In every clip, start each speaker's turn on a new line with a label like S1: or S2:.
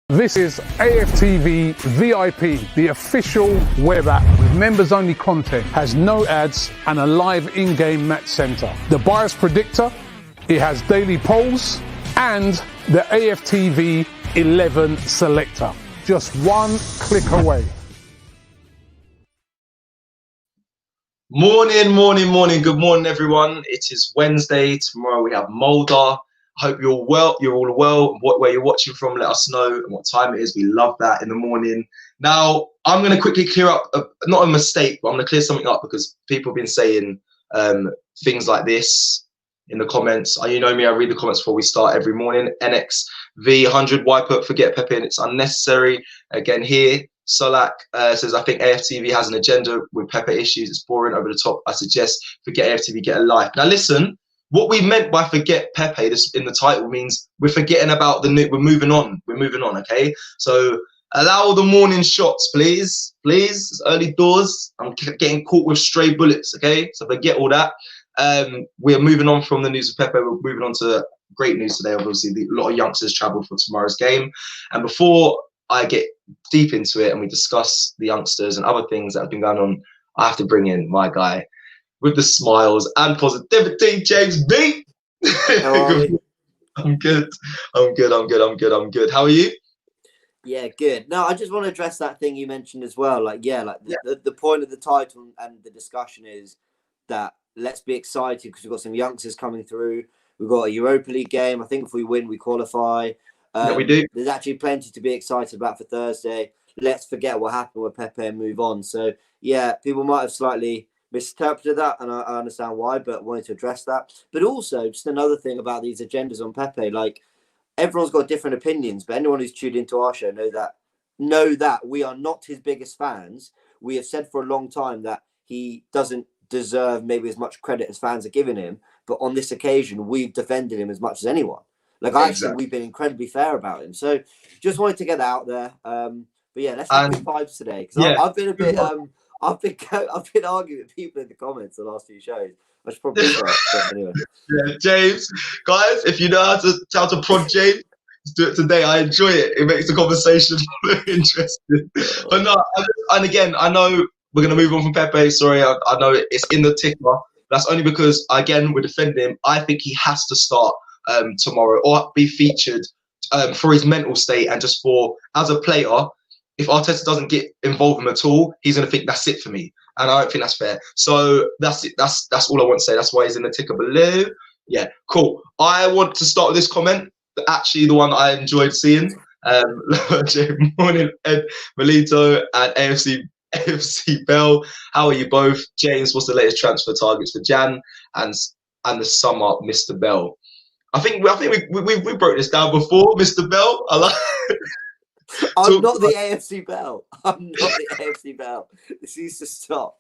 S1: This is AFTV VIP, the official web app with members-only content, has no ads and a live in-game match centre. The bias predictor, it has daily polls and the AFTV 11 selector. Just one click away.
S2: Morning. Good morning, everyone. It is Wednesday. Tomorrow we have Mulder. I hope you're all well. Where you're watching from, let us know and what time it is. We love that in the morning. Now, I'm going to quickly clear up, not a mistake, but I'm going to clear something up because people have been saying things like this in the comments. You know me, I read the comments before we start every morning. NXV 100, why forget Pepe and it's unnecessary. Again here, Solak says, I think AFTV has an agenda with Pepe issues. It's boring, over the top. I suggest forget AFTV, get a life. Now listen, what we meant by forget Pepe, this in the title, means we're forgetting about the new, we're moving on, okay? So allow the morning shots, please. It's early doors. I'm getting caught with stray bullets, okay? So forget all that. We're moving on from the news of Pepe. We're moving on to great news today. Obviously, a lot of youngsters travelled for tomorrow's game. And before I get deep into it and we discuss the youngsters and other things that have been going on, I have to bring in my guy with the smiles and positivity, James B. I'm good. How are you?
S3: Yeah, good. No, I just want to address that thing you mentioned as well. The point of the title and the discussion is that let's be excited because we've got some youngsters coming through. We've got a Europa League game. I think if we win, we qualify.
S2: Yeah, we do.
S3: There's actually plenty to be excited about for Thursday. Let's forget what happened with Pepe and move on. So, yeah, people might have slightly misinterpreted that, and I understand why, but wanted to address that. But also, just another thing about these agendas on Pepe, like, everyone's got different opinions, but anyone who's tuned into our show know that we are not his biggest fans. We have said for a long time that he doesn't deserve maybe as much credit as fans are giving him, but on this occasion, we've defended him as much as anyone. Like, I actually think we've been incredibly fair about him. So, just wanted to get that out there. But yeah, let's have good vibes today, because I've been a bit... I've been arguing with people in the comments the last few shows. I should probably start, but anyway. Yeah,
S2: James, guys, if you know how to prod James, do it today. I enjoy it. It makes the conversation interesting. But no, and again, I know we're gonna move on from Pepe. Sorry, I know it's in the ticker. That's only because again we're defending him. I think he has to start tomorrow or be featured for his mental state and just for as a player. If Arteta doesn't get involved in him at all, he's going to think that's it for me. And I don't think that's fair. So that's it. That's all I want to say. That's why he's in the ticker below. Yeah, cool. I want to start with this comment. Actually, the one I enjoyed seeing. Morning, Ed Melito and AFC Bell. How are you both? James, what's the latest transfer targets for Jan? And the sum up, Mr. Bell. I think we broke this down before, Mr. Bell. I like
S3: I'm not the AFC Bell. This needs to stop.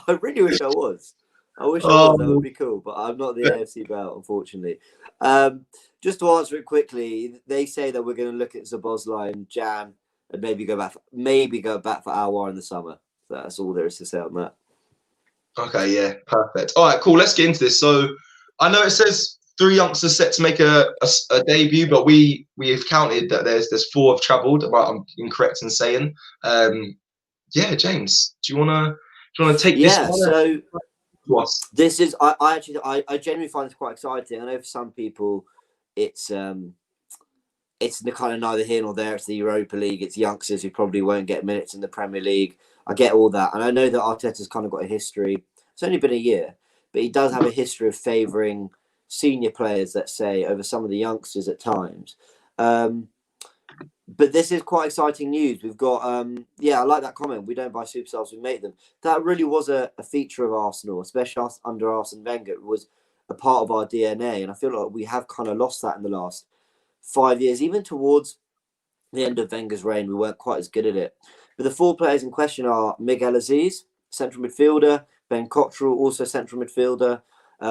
S3: I really wish I was. I wish I was. That would be cool. But I'm not the AFC Bell, unfortunately. Just to answer it quickly, they say that we're going to look at Szoboszlai in Jan and maybe go back for Aouar in the summer. So that's all there is to say on that. Okay,
S2: yeah, perfect. All right, cool. Let's get into this. So I know it says 3 youngsters set to make a debut, but we have counted that there's 4 have travelled. I'm incorrect in saying. Yeah, James, do you wanna take this?
S3: Yeah, so this is I genuinely find this quite exciting. I know for some people it's the kind of neither here nor there. It's the Europa League. It's youngsters who probably won't get minutes in the Premier League. I get all that, and I know that Arteta's kind of got a history. It's only been a year, but he does have a history of favouring senior players, let's say, over some of the youngsters at times. But this is quite exciting news. We've got, I like that comment. We don't buy superstars, we make them. That really was a feature of Arsenal, especially under Arsene Wenger. It was a part of our DNA. And I feel like we have kind of lost that in the last 5 years. Even towards the end of Wenger's reign, we weren't quite as good at it. But the 4 players in question are Miguel Aziz, central midfielder, Ben Cottrell, also central midfielder,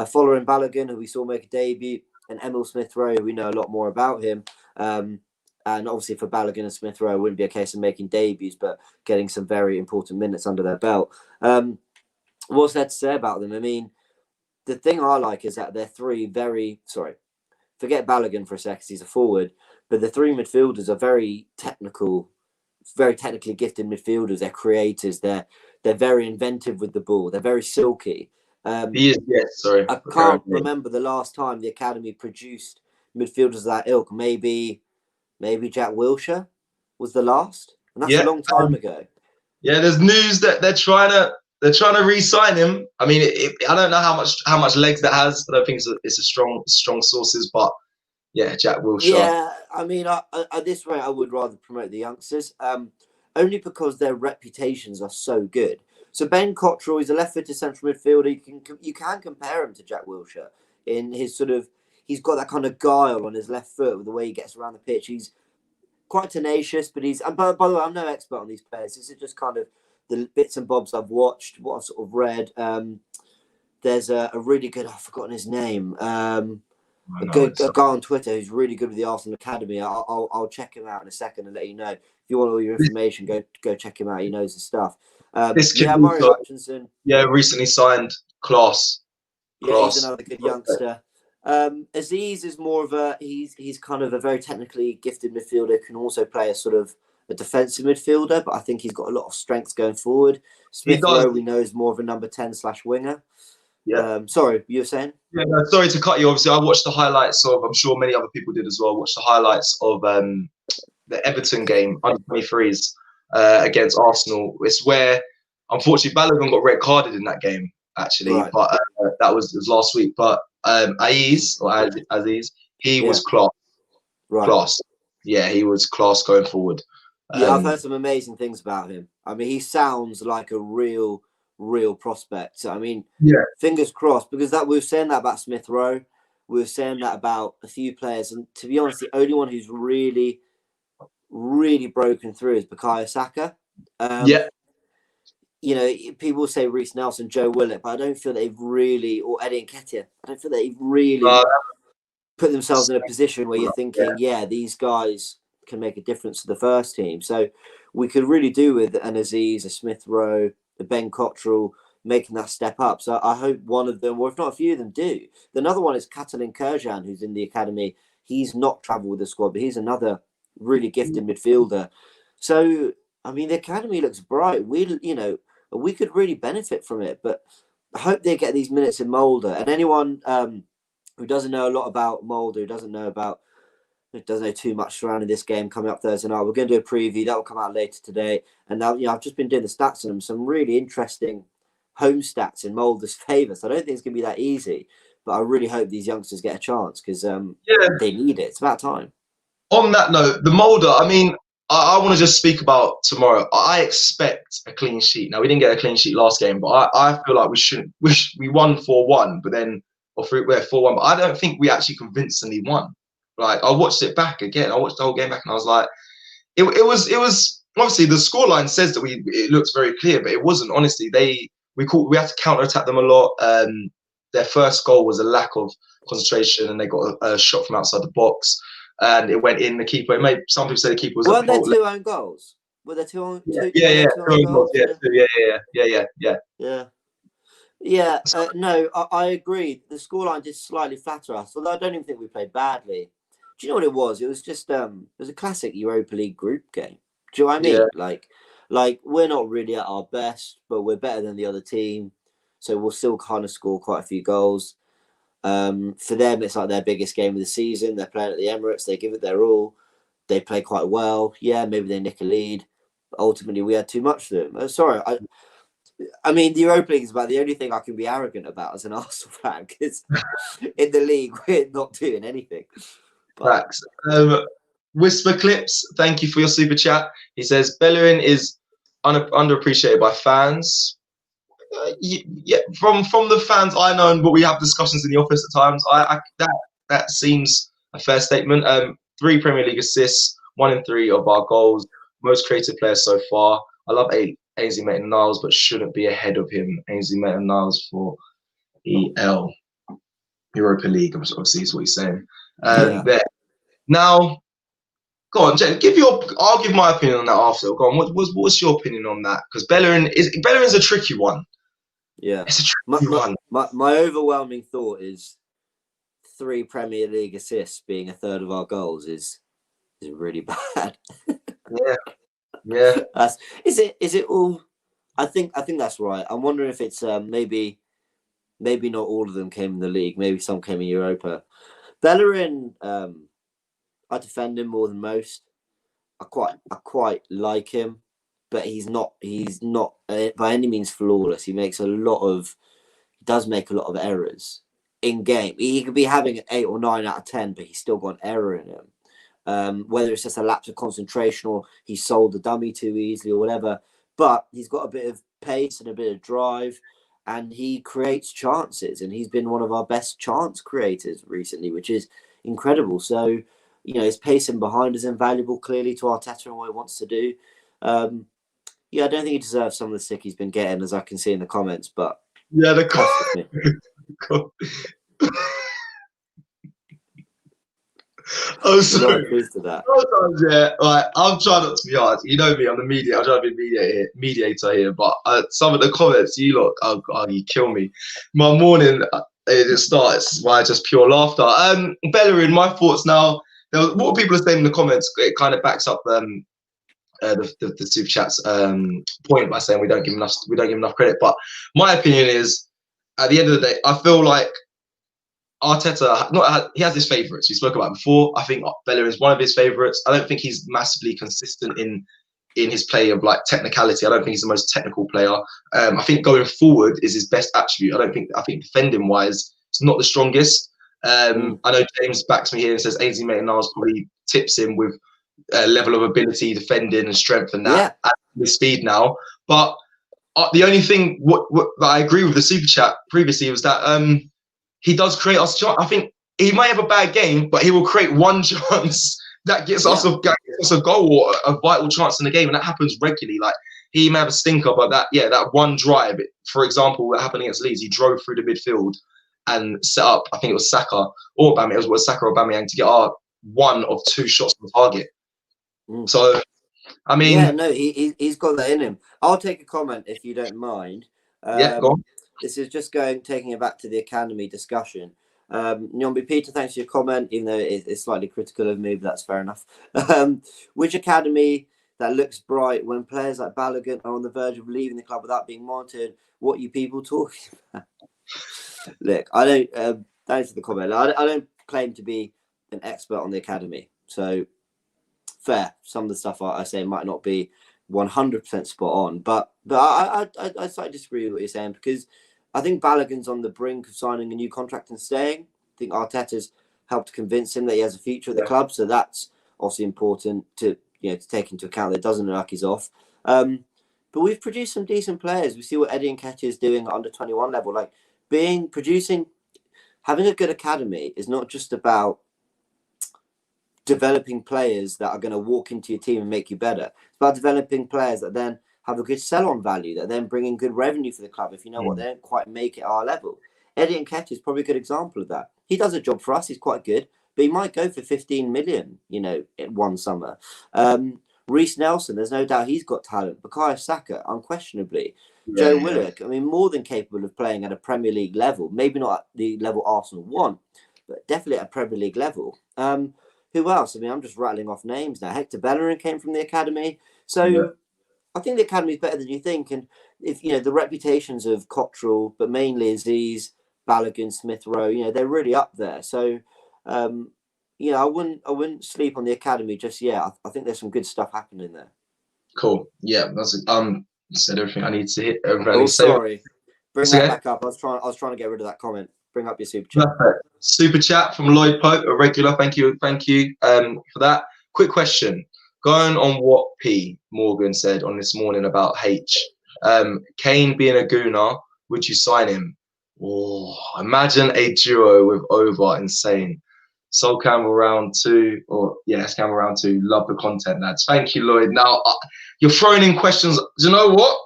S3: following Bellerin, who we saw make a debut, and Emil Smith-Rowe, we know a lot more about him. And obviously for Bellerin and Smith-Rowe, it wouldn't be a case of making debuts, but getting some very important minutes under their belt. What's there to say about them? I mean, the thing I like is that they're 3 forget Bellerin for a second, he's a forward, But the three midfielders are very technically gifted midfielders. They're creators. They're very inventive with the ball. They're very silky.
S2: He is, yes, sorry.
S3: I can't remember the last time the academy produced midfielders of that ilk. Maybe Jack Wilshere was the last, and that's a long time ago.
S2: Yeah, there's news that they're trying to re-sign him. I mean, I don't know how much legs that has. I don't think it's a strong sources, but yeah, Jack Wilshere.
S3: Yeah, I mean, at this rate, I would rather promote the youngsters, only because their reputations are so good. So Ben Cottrell is a left-footed central midfielder. You can compare him to Jack Wilshere in his sort of. He's got that kind of guile on his left foot with the way he gets around the pitch. He's quite tenacious, but and by the way, I'm no expert on these players. This is just kind of the bits and bobs I've watched, what I've sort of read. There's a really good, I've forgotten his name, a guy on Twitter who's really good with the Arsenal Academy. I'll check him out in a second and let you know. If you want all your information, go check him out. He knows his stuff. Murray Hutchinson.
S2: Yeah, recently signed. Class.
S3: Yeah, he's another good youngster. Aziz is more of he's kind of a very technically gifted midfielder, can also play a sort of a defensive midfielder, but I think he's got a lot of strengths going forward. Smith Rowe, we know, is more of a number 10 / winger. Yeah. Sorry, you were saying? Yeah,
S2: no, sorry to cut you. Obviously, I watched the highlights of, I'm sure many other people did as well, watched the highlights of the Everton game, under 23s, against Arsenal. It's where, unfortunately, Bellerin got red carded in that game, actually, right. But it was last week. But Aziz, he was class. Right. Class. Yeah, he was class going forward.
S3: Yeah, I've heard some amazing things about him. I mean, he sounds like a real prospect. I mean, fingers crossed, because we were saying that about Smith Rowe. We were saying that about a few players. And to be honest, the only one who's really, really broken through is Bukayo Saka. You know, people say Reece Nelson, Joe Willett, but I don't feel they've really, or Eddie Nketiah, I don't feel they've really put themselves in a position where you're thinking, these guys can make a difference to the first team. So we could really do with an Aziz, a Smith Rowe, a Ben Cottrell making that step up. So I hope one of them, or if not a few of them, do. The another one is Catalin Kurjan, who's in the academy. He's not travelled with the squad, but he's another really gifted midfielder. So, I mean, the academy looks bright. We could really benefit from it, but I hope they get these minutes in Mulder. And anyone who doesn't know a lot about Mulder, who doesn't know too much surrounding this game coming up Thursday night, we're going to do a preview that will come out later today. And now, I've just been doing the stats on them, some really interesting home stats in Mulder's favour. So I don't think it's going to be that easy, but I really hope these youngsters get a chance because they need it. It's about time.
S2: On that note, the Mulder, I mean, I want to just speak about tomorrow. I expect a clean sheet. Now, we didn't get a clean sheet last game, but I feel like we won 4-1, but then, we're 4-1, but I don't think we actually convincingly won. Like, I watched it back again. I watched the whole game back and I was like, it was obviously the scoreline says that it looks very clear, but it wasn't. Honestly, we had to counter-attack them a lot. Their first goal was a lack of concentration and they got a shot from outside the box. And it went in. The keeper. Some people say the keeper was.
S3: Weren't there 2 own goals? Were there 2 own?
S2: Yeah,
S3: no, I agree. The scoreline did slightly flatter us, although I don't even think we played badly. Do you know what it was? It was just it was a classic Europa League group game. Do you know what I mean? Yeah. Like we're not really at our best, but we're better than the other team, so we'll still kind of score quite a few goals. For them, it's like their biggest game of the season. They're playing at the Emirates. They give it their all. They play quite well. Yeah, maybe they nick a lead. But ultimately, we had too much for them. Sorry, I mean, the Europa League is about the only thing I can be arrogant about as an Arsenal fan, because in the league, we're not doing anything.
S2: Facts. Whisper Clips, thank you for your super chat. He says, Bellerin is underappreciated by fans. From the fans I know, but we have discussions in the office at times. That seems a fair statement. 3 Premier League assists, 1 in 3 of our goals. Most creative players so far. I love Ainsley Maitland-Niles, but shouldn't be ahead of him. Ainsley Maitland-Niles for EL Europa League, obviously, is what he's saying. There. Now, go on, Jen. I'll give my opinion on that after. Go on. What's your opinion on that? Because Bellerin's a tricky one.
S3: Yeah,
S2: it's a tricky one.
S3: My overwhelming thought is 3 Premier League assists being a third of our goals is is really bad.
S2: Yeah, yeah.
S3: Is it all? I think that's right. I'm wondering if it's maybe not all of them came in the league. Maybe some came in Europa. Bellerin, I defend him more than most. I quite like him, but he's not by any means flawless. He does make a lot of errors in game. He could be having an 8 or 9 out of 10, but he's still got an error in him. Whether it's just a lapse of concentration or he sold the dummy too easily or whatever, but he's got a bit of pace and a bit of drive, and he creates chances, and he's been one of our best chance creators recently, which is incredible. So, his pacing behind is invaluable, clearly, to Arteta and what he wants to do. I don't think he deserves some of the stick he's been getting, as I can see in the comments, but
S2: yeah, I'm sorry.
S3: To that.
S2: Sometimes, yeah, like I'm trying not to be hard. You know me, I'm the media. I'm trying to be mediator here. But some of the comments, you look, you kill me. My morning, it starts by just pure laughter. Bellerin, my thoughts now. What people are saying in the comments, it kind of backs up the super chats point by saying we don't give enough credit. But my opinion is, at the end of the day, I feel like Arteta, he has his favourites. We spoke about it before. I think Bellerin is one of his favourites. I don't think he's massively consistent in his play of like technicality. I don't think he's the most technical player. I think going forward is his best attribute. I think defending wise, it's not the strongest. I know James backs me here and says Ainsley Maitland-Niles probably tips him with a level of ability, defending, and strength, and that with speed now. But the only thing what I agree with the super chat previously was that he does create us. I think he might have a bad game, but he will create one chance that gets us a goal or a vital chance in the game, and that happens regularly. Like he may have a stinker, but that one drive, for example, that happened against Leeds, he drove through the midfield and set up. I think it was Saka or Aubameyang. It was Saka or Aubameyang to get our one of 2 shots on target. So, I mean,
S3: he's got that in him. I'll take a comment if you don't mind.
S2: Go on.
S3: This is just taking it back to the academy discussion. Nyombi Peter, thanks for your comment, even though it's slightly critical of me, but that's fair enough. Which academy that looks bright when players like Balogun are on the verge of leaving the club without being monitored? What are you people talking about? Look, I don't. Thanks for the comment. I don't claim to be an expert on the academy, so fair. Some of the stuff I say might not be 100% spot on, but I slightly disagree with what you're saying, because I think Balogun's on the brink of signing a new contract and staying. I think Arteta's helped convince him that he has a future at the club, so that's obviously important to take into account. That it doesn't look like he's off. But we've produced some decent players. We see what Eddie Nketiah is doing at under 21 level. Like having a good academy is not just about developing players that are going to walk into your team and make you better. It's about developing players that then have a good sell-on value, that then bring in good revenue for the club. If you know what, they don't quite make it our level. Eddie Nketiah is probably a good example of that. He does a job for us. He's quite good, but he might go for 15 million, in one summer. Reece Nelson, there's no doubt he's got talent. Bukayo Saka, unquestionably. Joe Willock, more than capable of playing at a Premier League level. Maybe not at the level Arsenal want, but definitely at a Premier League level. Who else? I'm just rattling off names now. Hector Bellerin came from the academy. So I think the academy is better than you think. And if, the reputations of Cottrell, but mainly Aziz, Balogun, Smith Rowe, they're really up there. So, I wouldn't sleep on the academy just yet. I think there's some good stuff happening there.
S2: Cool. Yeah, that's said everything I need to hit.
S3: Sorry. Bring that back up. I was trying to get rid of that comment. Bring up your super chat.
S2: Perfect. Super chat from Lloyd Pope, a regular. Thank you for that. Quick question. Going on what P. Morgan said on this morning about H. Kane being a gooner, would you sign him? Oh, imagine a duo with Over insane. Soul Camel round 2, it's Camel round 2. Love the content, lads. Thank you, Lloyd. Now you're throwing in questions. Do you know what?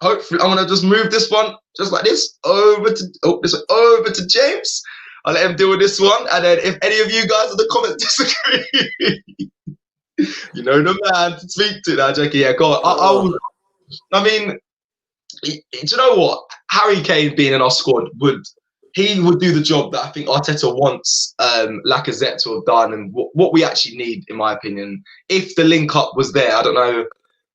S2: Hopefully, I'm gonna just move this one just like this over to James. I'll let him deal with this one, and then if any of you guys in the comments disagree, you know the man to speak to. Now, Jackie, yeah, go on. Do you know what? Harry Kane being in our squad would he would do the job that I think Arteta wants Lacazette to have done, and what we actually need, in my opinion. If the link up was there, I don't know.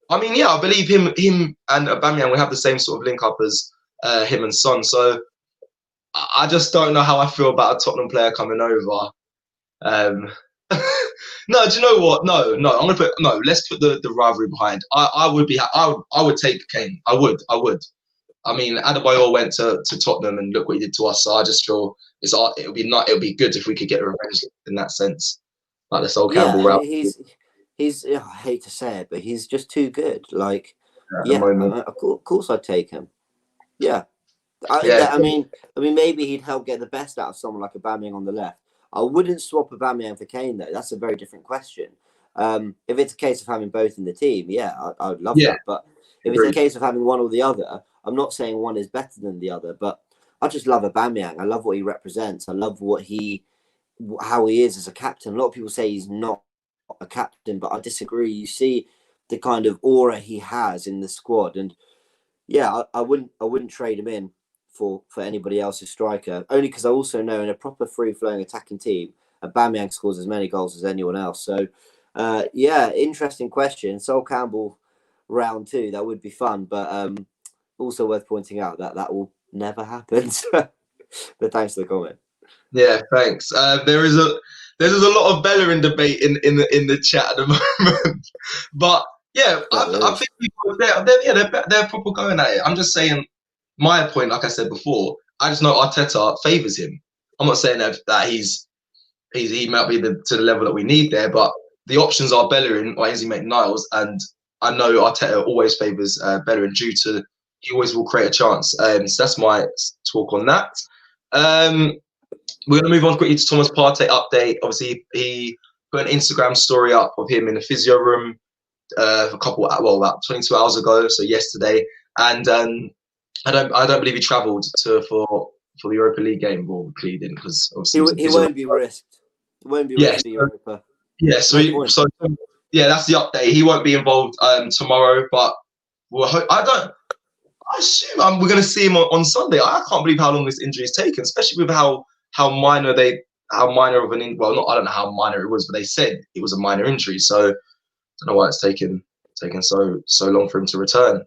S2: I mean, yeah, I believe him and Aubameyang will have the same sort of link up as him and Son. So I just don't know how I feel about a Tottenham player coming over. No, do you know what? No. I'm gonna put no. Let's put the rivalry behind. I would take Kane. I would. I mean, Adebayor went to Tottenham and look what he did to us. So I just feel it would be good if we could get revenge in that sense, like the Sol Campbell route.
S3: He's I hate to say it, but he's just too good. Like, of course I'd take him. Yeah. I mean, maybe he'd help get the best out of someone like Aubameyang on the left. I wouldn't swap Aubameyang for Kane, though. That's a very different question. If it's a case of having both in the team, I would love that. But if it's a case of having one or the other, I'm not saying one is better than the other, but I just love Aubameyang. I love what he represents. I love how he is as a captain. A lot of people say he's not a captain, but I disagree. You see the kind of aura he has in the squad, and I wouldn't trade him in for anybody else's striker, only because I also know in a proper free-flowing attacking team, Aubameyang scores as many goals as anyone else. So, interesting question. Sol Campbell round 2, that would be fun, but also worth pointing out that will never happen. But thanks for the comment.
S2: Yeah, thanks. There's a lot of Bellerin debate in the chat at the moment, but yeah, I think people they're proper going at it. I'm just saying. My point, like I said before, I just know Arteta favours him. I'm not saying that he might be to the level that we need there, but the options are Bellerin or Ainsley Maitland-Niles, and I know Arteta always favours Bellerin due to he always will create a chance. So that's my talk on that. We're going to move on quickly to Thomas Partey update. Obviously, he put an Instagram story up of him in the physio room about 22 hours ago, so yesterday, and I don't believe he travelled for the Europa League game, or he didn't, because obviously
S3: he won't be risked. It won't be risked for Europa.
S2: Yeah, so that's the update. He won't be involved tomorrow, but I assume we're going to see him on Sunday. I can't believe how long this injury has taken, especially with how minor of an I don't know how minor it was, but they said it was a minor injury. So I don't know why it's taken so long for him to return.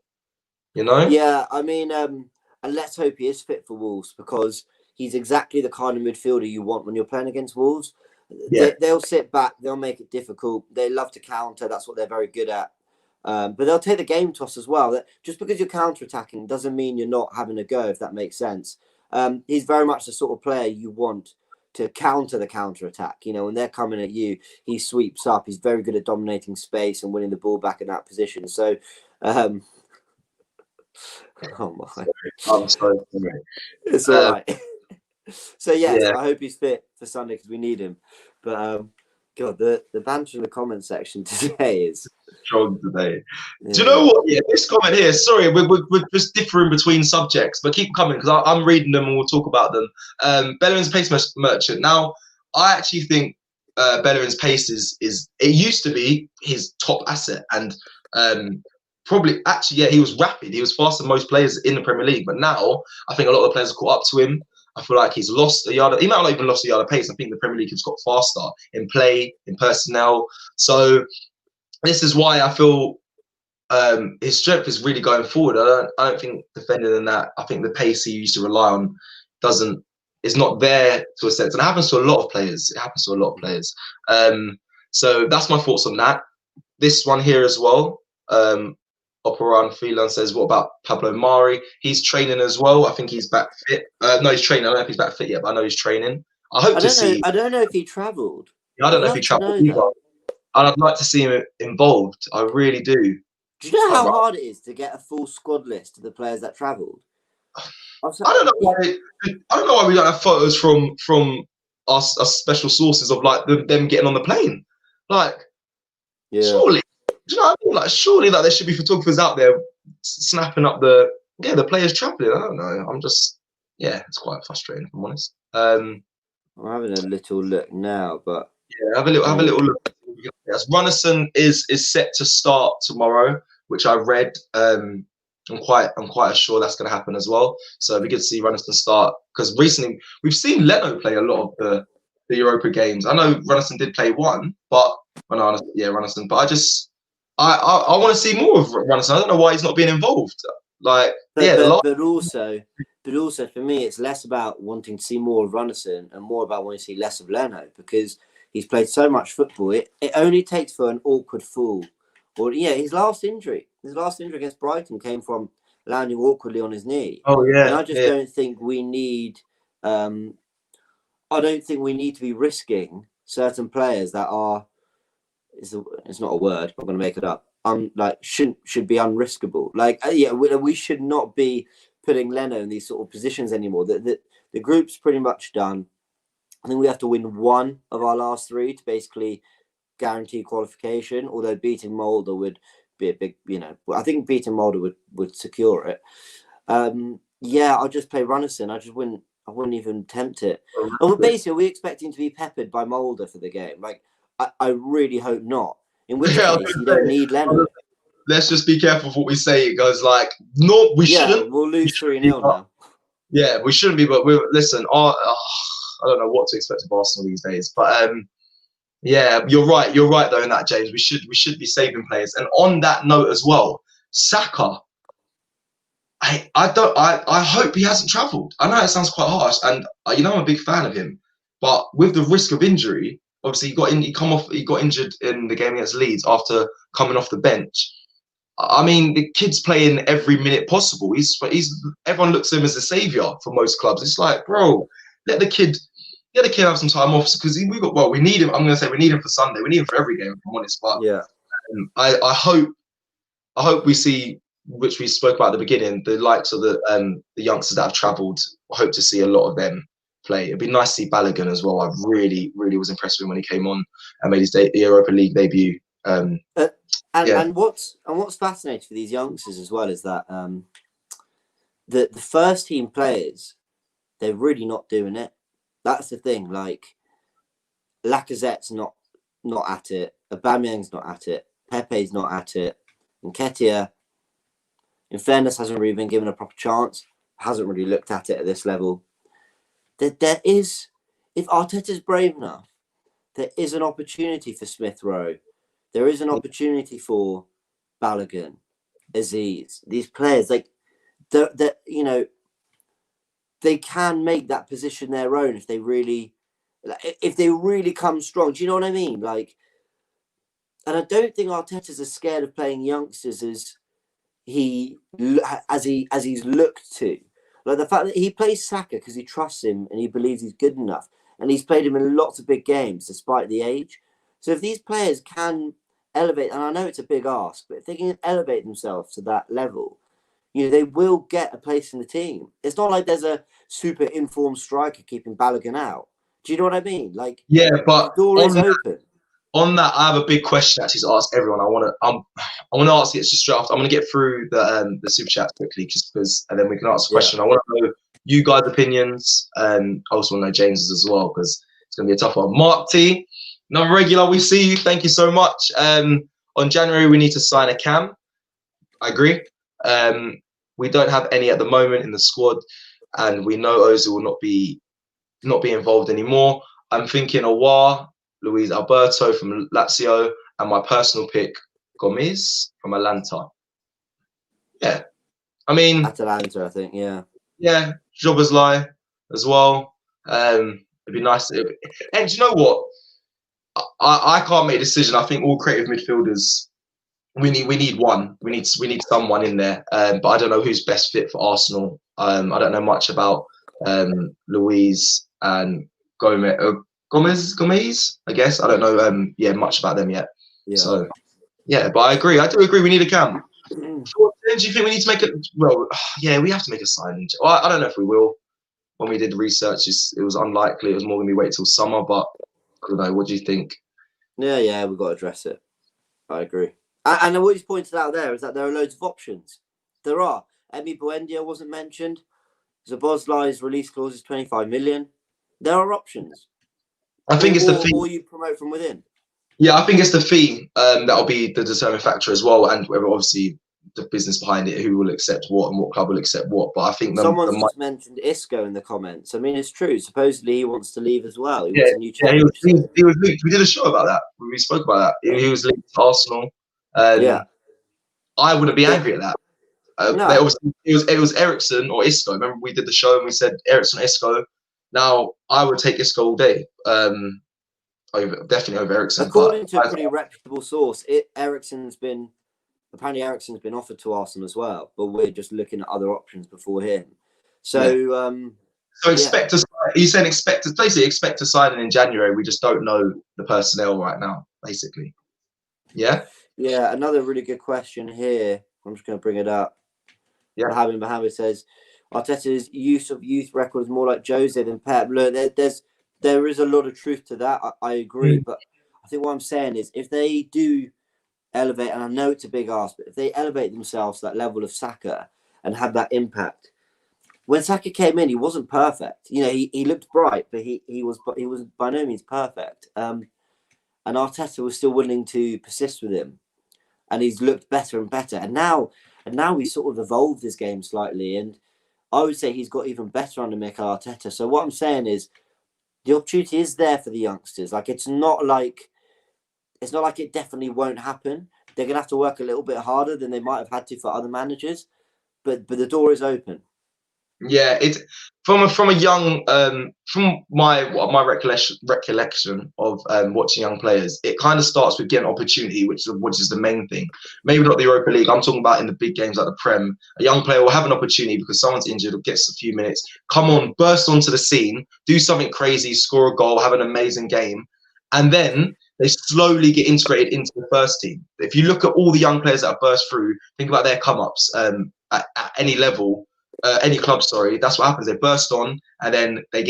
S2: You know?
S3: Yeah, I mean, and let's hope he is fit for Wolves, because he's exactly the kind of midfielder you want when you're playing against Wolves. Yeah. They'll sit back, they'll make it difficult. They love to counter, that's what they're very good at. But they'll take the game to us as well. Just because you're counter-attacking doesn't mean you're not having a go, if that makes sense. He's very much the sort of player you want to counter the counter-attack. You know, when they're coming at you, he sweeps up. He's very good at dominating space and winning the ball back in that position. So, oh my!
S2: I'm sorry.
S3: It's all right. So yes, I hope he's fit for Sunday because we need him. But God, the banter in the comment section today is
S2: strong today. Yeah. Do you know what? Yeah, this comment here. Sorry, we're just differing between subjects, but keep coming because I'm reading them and we'll talk about them. Bellerin's pace merchant. Now, I actually think Bellerin's pace is it used to be his top asset, and probably actually he was rapid. He was faster than most players in the Premier League, but now I think a lot of the players have caught up to him. I feel like he's lost a yard. He might not even lost a yard of pace. I think the Premier League has got faster in play, in personnel. So this is why I feel his strength is really going forward. I don't think defending in that. I think the pace he used to rely on is not there to a sense, and it happens to a lot of players. So that's my thoughts on that. This one here as well. Operan Phelan says, what about Pablo Mari? He's training as well. I think he's back fit. No, he's training. I don't know if he's back fit yet, but I know he's training. I
S3: don't know if he travelled.
S2: I don't know if he travelled either. And I'd like to see him involved. I really do.
S3: Do you know how hard it is to get a full squad list of the players that travelled?
S2: I don't know why we don't have photos from our special sources of like them getting on the plane. Like, surely. Do you know what I mean? Like, surely that there should be photographers out there snapping up the players travelling. I don't know. I'm just it's quite frustrating if I'm honest. I'm
S3: having a little look now, but
S2: have a little look. Yes, Runnison is set to start tomorrow, which I read. I'm quite sure that's going to happen as well. So it'd be good to see Runnison start, because recently we've seen Leno play a lot of the Europa games. I know Runnison did play one, but Runnison. But I want to see more of Runnison. I don't know why he's not being involved. Like,
S3: but also for me, it's less about wanting to see more of Runnison and more about wanting to see less of Leno, because he's played so much football. It only takes for an awkward fool. Or his last injury against Brighton came from landing awkwardly on his knee.
S2: Oh yeah,
S3: and I just don't think we need. I don't think we need to be risking certain players that are. It's not a word. I'm going to make it up. Should be unriskable. We should not be putting Leno in these sort of positions anymore. The group's pretty much done. I think we have to win one of our last three to basically guarantee qualification. Although beating Molde would be a big, I think beating Molde would secure it. I'll just play Runnison. I wouldn't even tempt it. And basically, are we expecting to be peppered by Molde for the game? Like, I really hope not. In which case, you don't need Leno.
S2: Let's just be careful of what we say. It goes like, no, we shouldn't.
S3: We'll lose 3-0 now.
S2: Yeah, we shouldn't be. But listen. I don't know what to expect of Arsenal these days. But yeah, you're right. You're right though in that, James. We should be saving players. And on that note as well, Saka. I hope he hasn't travelled. I know it sounds quite harsh, and I'm a big fan of him. But with the risk of injury, obviously he got injured in the game against Leeds after coming off the bench. I mean, the kid's playing every minute possible. Everyone looks at him as a saviour for most clubs. It's like, bro, let the kid have some time off, because we need him. I'm going to say we need him for Sunday. We need him for every game, if I'm honest. But
S3: yeah,
S2: I hope we see, which we spoke about at the beginning, the likes of the youngsters that have travelled. I hope to see a lot of them play. It'd be nice to see Bellerin as well. I really, really was impressed with him when he came on and made his Europa League debut.
S3: And what's fascinating for these youngsters as well is that the first team players, they're really not doing it. That's the thing. Like, Lacazette's not at it. Aubameyang's not at it. Pepe's not at it. And Nketiah, in fairness, hasn't really been given a proper chance. Hasn't really looked at it at this level. There is, if Arteta's brave enough, there is an opportunity for Smith Rowe. There is an opportunity for Balogun, Aziz. These players, they can make that position their own if they really come strong. Do you know what I mean? Like, and I don't think Arteta's as scared of playing youngsters as he's looked to. Like, the fact that he plays Saka because he trusts him and he believes he's good enough, and he's played him in lots of big games despite the age. So if these players can elevate, and I know it's a big ask, but if they can elevate themselves to that level, they will get a place in the team. It's not like there's a super informed striker keeping Balogun out. Do you know what I mean? Like,
S2: yeah, but
S3: the door is open.
S2: On that, I have a big question actually to ask everyone. I want to ask it just straight after. I'm going to get through the super chat quickly, just because, and then we can ask a question. I want to know you guys' opinions, and I also want to know James's as well, because it's going to be a tough one. Mark T, non-regular, we see you. Thank you so much. On January, we need to sign a cam. I agree. We don't have any at the moment in the squad, and we know Ozil will not be involved anymore. I'm thinking Aouar, Luis Alberto from Lazio, and my personal pick, Gomez from Atalanta. Yeah, I mean
S3: Atalanta, I think.
S2: Yeah, Jobbersley as well. It'd be nice. And do you know what? I can't make a decision. I think all creative midfielders. We need one. We need someone in there. But I don't know who's best fit for Arsenal. I don't know much about Luis and Gomez. I guess I don't know. Much about them yet. Yeah. So but I agree. I do agree. We need a cam. Do you think we need to make it? Well, yeah, we have to make a signing. I don't know if we will. When we did the research, it was unlikely. It was more going to be wait till summer. But I don't know. What do you think?
S3: Yeah, we've got to address it. I agree. And what he's pointed out there is that there are loads of options. There are. Emi Buendia wasn't mentioned. Szoboszlai's release clause is 25 million. There are options.
S2: I think it's the fee.
S3: Or you promote from within.
S2: Yeah, I think it's the fee that'll be the determining factor as well, and whether obviously the business behind it, who will accept what and what club will accept what. But I think
S3: Someone's just mentioned Isco in the comments. I mean, it's true. Supposedly he wants to leave as well. He wants a new
S2: yeah,
S3: challenge.
S2: he was linked. We did a show about that. We spoke about that. He was linked to Arsenal.
S3: Yeah.
S2: I wouldn't be angry at that.
S3: No.
S2: They obviously, it was Ericsson or Isco. Remember we did the show and we said Ericsson, Isco. Now I would take Isco all day. Definitely over Ericsson.
S3: According to a pretty reputable source, Ericsson's been offered to Arsenal as well, but we're just looking at other options before him. So,
S2: so expect to. He's saying expect to sign in January. We just don't know the personnel right now, basically. Yeah.
S3: Yeah. Another really good question here. I'm just going to bring it up.
S2: Yeah.
S3: Mohammed says Arteta's use of youth record is more like Jose than Pep. Look, there is a lot of truth to that. I agree, but I think what I'm saying is if they do elevate, and I know it's a big ask, but if they elevate themselves to that level of Saka and have that impact. When Saka came in, he wasn't perfect. You know, he looked bright, but he was by no means perfect. And Arteta was still willing to persist with him, and he's looked better and better. And now he's sort of evolved his game slightly, and I would say he's got even better under Mikel Arteta. So what I'm saying is, the opportunity is there for the youngsters. Like it's not like it definitely won't happen. They're gonna have to work a little bit harder than they might have had to for other managers, but the door is open.
S2: Yeah, it's from a young from my recollection of watching young players. It kind of starts with getting opportunity, which is the main thing. Maybe not the Europa League. I'm talking about in the big games like the Prem. A young player will have an opportunity because someone's injured or gets a few minutes. Come on, burst onto the scene, do something crazy, score a goal, have an amazing game, and then they slowly get integrated into the first team. If you look at all the young players that have burst through, think about their come-ups at any level. Any club, sorry, that's what happens. They burst on, and then they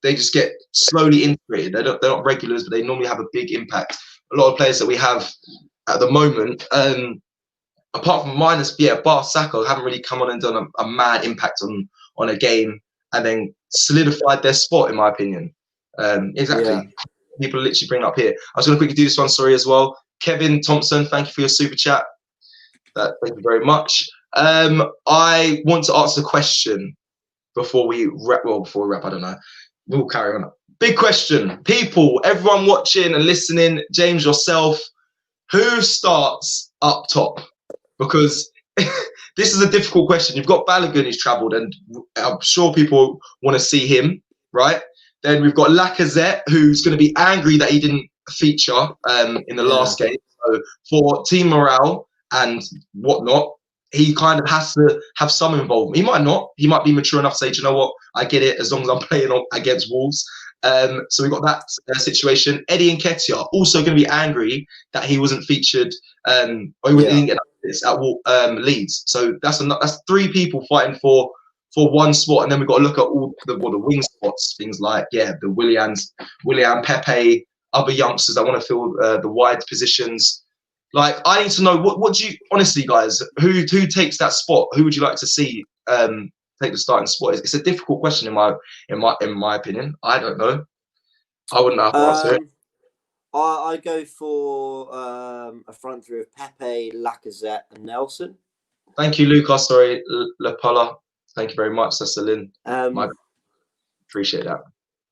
S2: just get slowly integrated. They're not regulars, but they normally have a big impact. A lot of players that we have at the moment, apart from bar Saka, haven't really come on and done a mad impact on a game, and then solidified their spot, in my opinion. Exactly. Yeah. People literally bring it up here. I was going to quickly do this one, sorry, as well. Kevin Thompson, thank you for your super chat. Thank you very much. I want to ask a question before we wrap. Well, before we wrap, I don't know. We'll carry on. Big question. People, everyone watching and listening, James, yourself, who starts up top? Because this is a difficult question. You've got Bellerin who's travelled, and I'm sure people want to see him, right? Then we've got Lacazette, who's going to be angry that he didn't feature in the last game. So for team morale and whatnot, he kind of has to have some involvement. He might not. He might be mature enough to say, do you know what? I get it as long as I'm playing against Wolves. So we've got that situation. Eddie Nketiah also going to be angry that he wasn't featured or he didn't get this at Leeds. So that's three people fighting for one spot. And then we've got to look at all the wing spots, things like, the Willian, Pepe, other youngsters that want to fill the wide positions. Like, I need to know what do you honestly, guys? Who takes that spot? Who would you like to see take the starting spot? It's a difficult question in my opinion. I don't know. I wouldn't have to answer it.
S3: I go for a front three of Pepe, Lacazette, and Nelson.
S2: Thank you, Lucas. Sorry, Lapola. Thank you very much. That's Lynn. Appreciate that.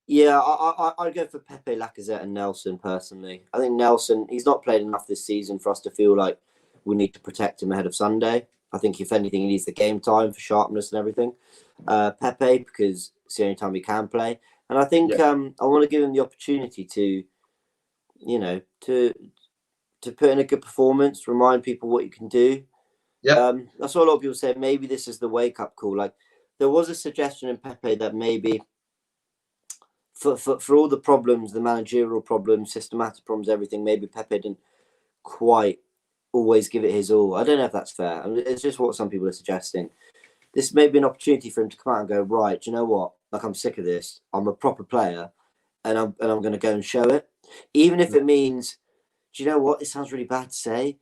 S3: Yeah, I'd go for Pepe, Lacazette, and Nelson personally. I think Nelson, he's not played enough this season for us to feel like we need to protect him ahead of Sunday. I think, if anything, he needs the game time for sharpness and everything. Pepe, because it's the only time he can play. And I think I want to give him the opportunity to, to put in a good performance, remind people what you can do.
S2: Yeah.
S3: That's what a lot of people say. Maybe this is the wake-up call. Like, there was a suggestion in Pepe that maybe for all the problems, the managerial problems, systematic problems, everything, maybe Pepe didn't quite always give it his all. I don't know if that's fair. I mean, it's just what some people are suggesting. This may be an opportunity for him to come out and go, right, do you know what? Like, I'm sick of this. I'm a proper player, and I'm going to go and show it. Even if it means, do you know what? It sounds really bad to say.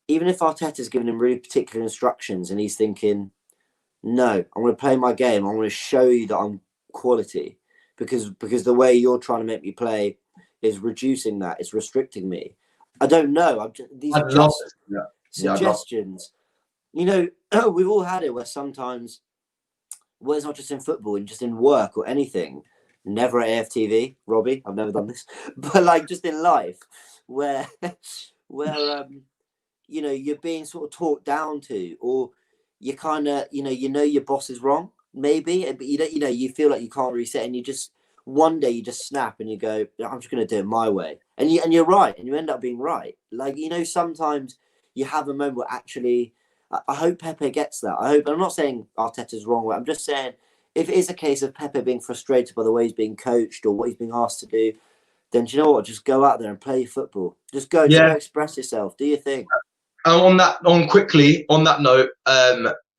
S3: Even if Arteta's given him really particular instructions and he's thinking, no, I'm going to play my game. I'm going to show you that I'm quality. Because the way you're trying to make me play is reducing that. It's restricting me. I don't know. These are just suggestions. you know, we've all had it where sometimes, well, it's not just in football, and just in work or anything. Never at AFTV, Robbie. I've never done this, but like just in life, where where you know, you're being sort of talked down to, or you kind of, you know your boss is wrong, maybe, but you know, you feel like you can't reset, and you just one day you just snap and you go, I'm just going to do it my way, and you're right, and you end up being right. Like, you know, sometimes you have a moment where actually, I hope Pepe gets that. I hope. I'm not saying Arteta's wrong. I'm just saying if it is a case of Pepe being frustrated by the way he's being coached or what he's being asked to do, then do you know what? Just go out there and play football. Just go express yourself. Do your thing.
S2: Quickly on that note,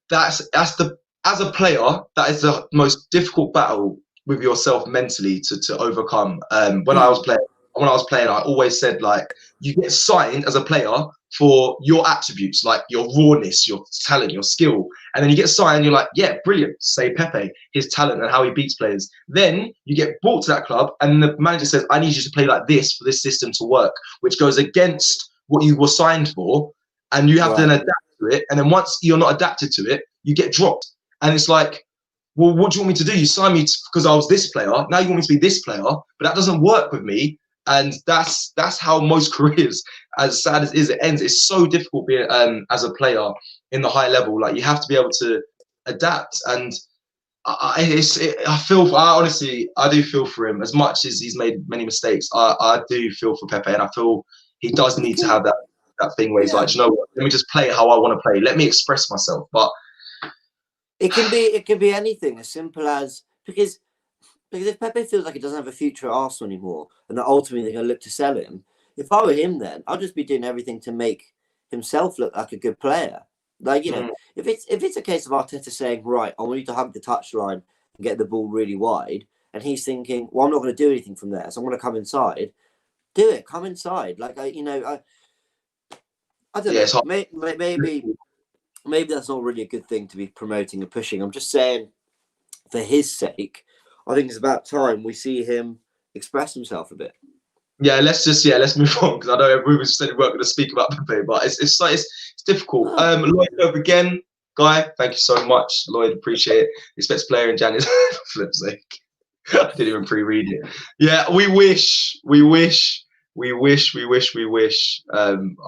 S2: that's the as a player, that is the most difficult battle with yourself mentally to overcome. When I was playing, I always said, like, you get signed as a player for your attributes, like your rawness, your talent, your skill, and then you get signed. You're like, yeah, brilliant. Say Pepe, his talent and how he beats players. Then you get brought to that club, and the manager says, I need you to play like this for this system to work, which goes against what you were signed for. And you have to then adapt to it. And then once you're not adapted to it, you get dropped. And it's like, well, what do you want me to do? You signed me because I was this player. Now you want me to be this player, but that doesn't work with me. And that's how most careers, as sad as it is, it ends. It's so difficult being as a player in the high level. Like, you have to be able to adapt. And I honestly do feel for him. As much as he's made many mistakes, I do feel for Pepe, and I feel he does need to have that thing where he's like, you know what, let me just play it how I want to play. Let me express myself. But
S3: it can be anything as simple as, because if Pepe feels like he doesn't have a future at Arsenal anymore, and that ultimately they're going to look to sell him, if I were him, then I'd just be doing everything to make himself look like a good player. Like, you know, if it's a case of Arteta saying, right, I want you to hug the touchline and get the ball really wide, and he's thinking, well, I'm not going to do anything from there, so I'm going to come inside. Do it. Come inside. Like, I don't know. Maybe that's not really a good thing to be promoting and pushing. I'm just saying, for his sake, I think it's about time we see him express himself a bit.
S2: Yeah, let's move on, because I know everyone said we weren't going to speak about Pepe, but it's difficult. Lloyd up again, Guy. Thank you so much, Lloyd. Appreciate it. Expects player in January. Flip's sake, I didn't even pre-read it. Yeah, we wish. I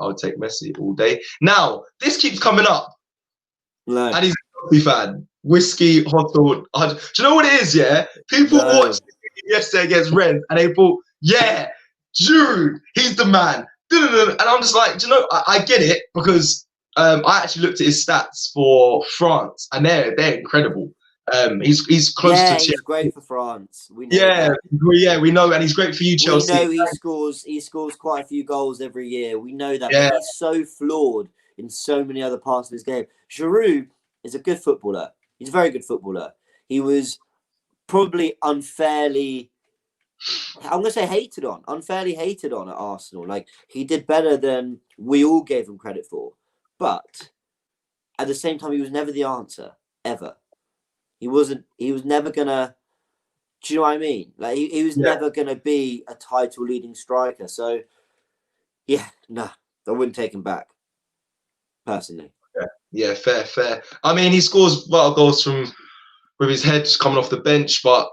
S2: would take Messi all day. Now, this keeps coming up.
S3: No.
S2: And he's a Chelsea fan. Whiskey, hot dog. Do you know what it is, yeah? People watched yesterday against Rennes, and they thought, yeah, Giroud, he's the man. And I'm just like, do you know, I get it, because I actually looked at his stats for France, and they're incredible. He's close to Chelsea.
S3: He's great for France. We know
S2: we know, and he's great for you, Chelsea.
S3: We know he scores quite a few goals every year. We know that. Yeah. But he's so flawed in so many other parts of his game. Giroud is a good footballer. He's a very good footballer. He was probably unfairly hated on at Arsenal. Like, he did better than we all gave him credit for. But at the same time, he was never the answer, ever. He was never gonna, do you know what I mean? Like, he was never gonna be a title leading striker. So I wouldn't take him back, personally.
S2: Yeah, fair. I mean, he scores a lot of goals with his head coming off the bench, but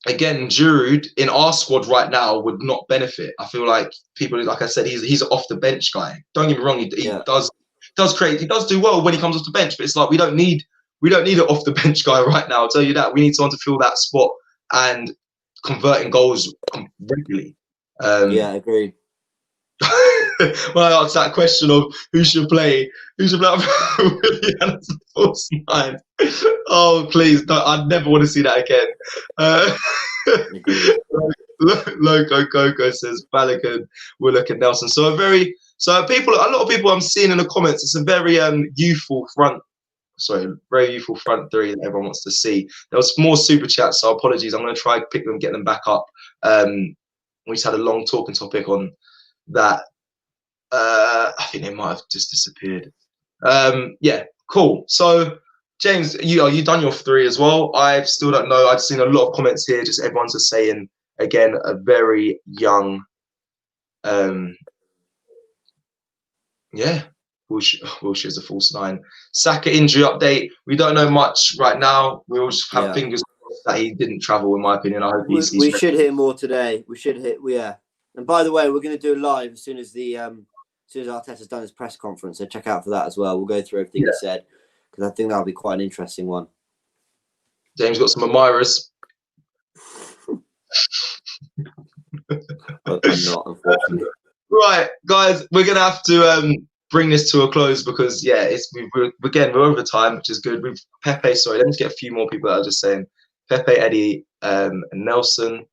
S2: again, Giroud in our squad right now would not benefit. I feel like people, like I said, he's an off the bench guy. Don't get me wrong, he does do well when he comes off the bench, but it's like we don't need an off the bench guy right now. I'll tell you that. We need someone to fill that spot and converting goals regularly.
S3: Agreed.
S2: When I asked that question of who should play false nine. Oh, please, I never want to see that again. Loco Coco says Balogun, Willock and Nelson. A lot of people I'm seeing in the comments, it's a very youthful front three that everyone wants to see. There was more super chats, so apologies. I'm going to try and pick them, get them back up. We just had a long talking topic on that. I think they might have just disappeared. Cool. So, James, you done your three as well? I still don't know. I've seen a lot of comments here. Just everyone's just saying, again, a very young. Wilshire's a false 9. Saka injury update. We don't know much right now. We all just have fingers crossed that he didn't travel, in my opinion. I hope
S3: we should hear more today. And by the way, we're going to do a live as soon as Arteta's done his press conference. So check out for that as well. We'll go through everything he said, because I think that'll be quite an interesting one.
S2: James got some admirers.
S3: I'm not, unfortunately.
S2: Right, guys, we're gonna have to bring this to a close because we're over time, which is good. We've Pepe. Sorry, let me get a few more people that are just saying Pepe, Eddie, and Nelson.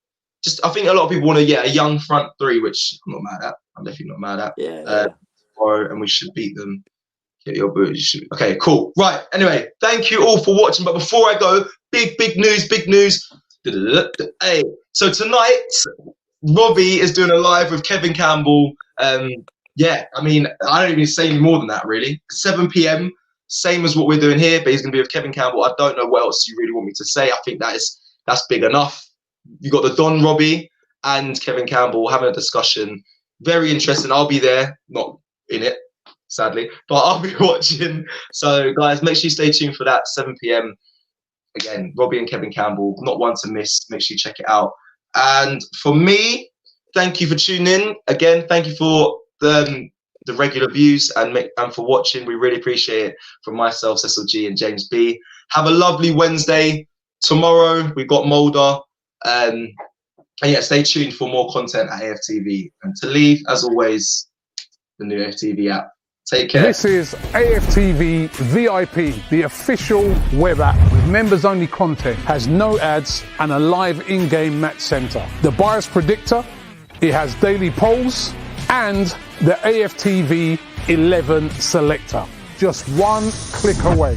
S2: I think a lot of people want a young front three, which I'm not mad at. I'm definitely not mad at. Tomorrow, and we should beat them. Get your boots. Okay, cool. Right. Anyway, thank you all for watching. But before I go, big news. Hey, so tonight, Robbie is doing a live with Kevin Campbell. I mean, I don't even say any more than that, really. 7 p.m, same as what we're doing here, but he's going to be with Kevin Campbell. I don't know what else you really want me to say. I think that's big enough. You got the Don Robbie and Kevin Campbell having a discussion. Very interesting. I'll be there, not in it, sadly, but I'll be watching. So, guys, make sure you stay tuned for that, 7 p.m. Again, Robbie and Kevin Campbell, not one to miss. Make sure you check it out. And for me, thank you for tuning in. Again, thank you for the regular views and for watching. We really appreciate it. From myself, Cecil G, and James B. Have a lovely Wednesday. Tomorrow, we've got Mulder. And stay tuned for more content at AFTV. And to leave, as always, the new AFTV app. Take care.
S1: This is AFTV VIP, the official web app with members-only content, has no ads and a live in-game match centre. The bias predictor, it has daily polls, and the AFTV 11 selector. Just one click away.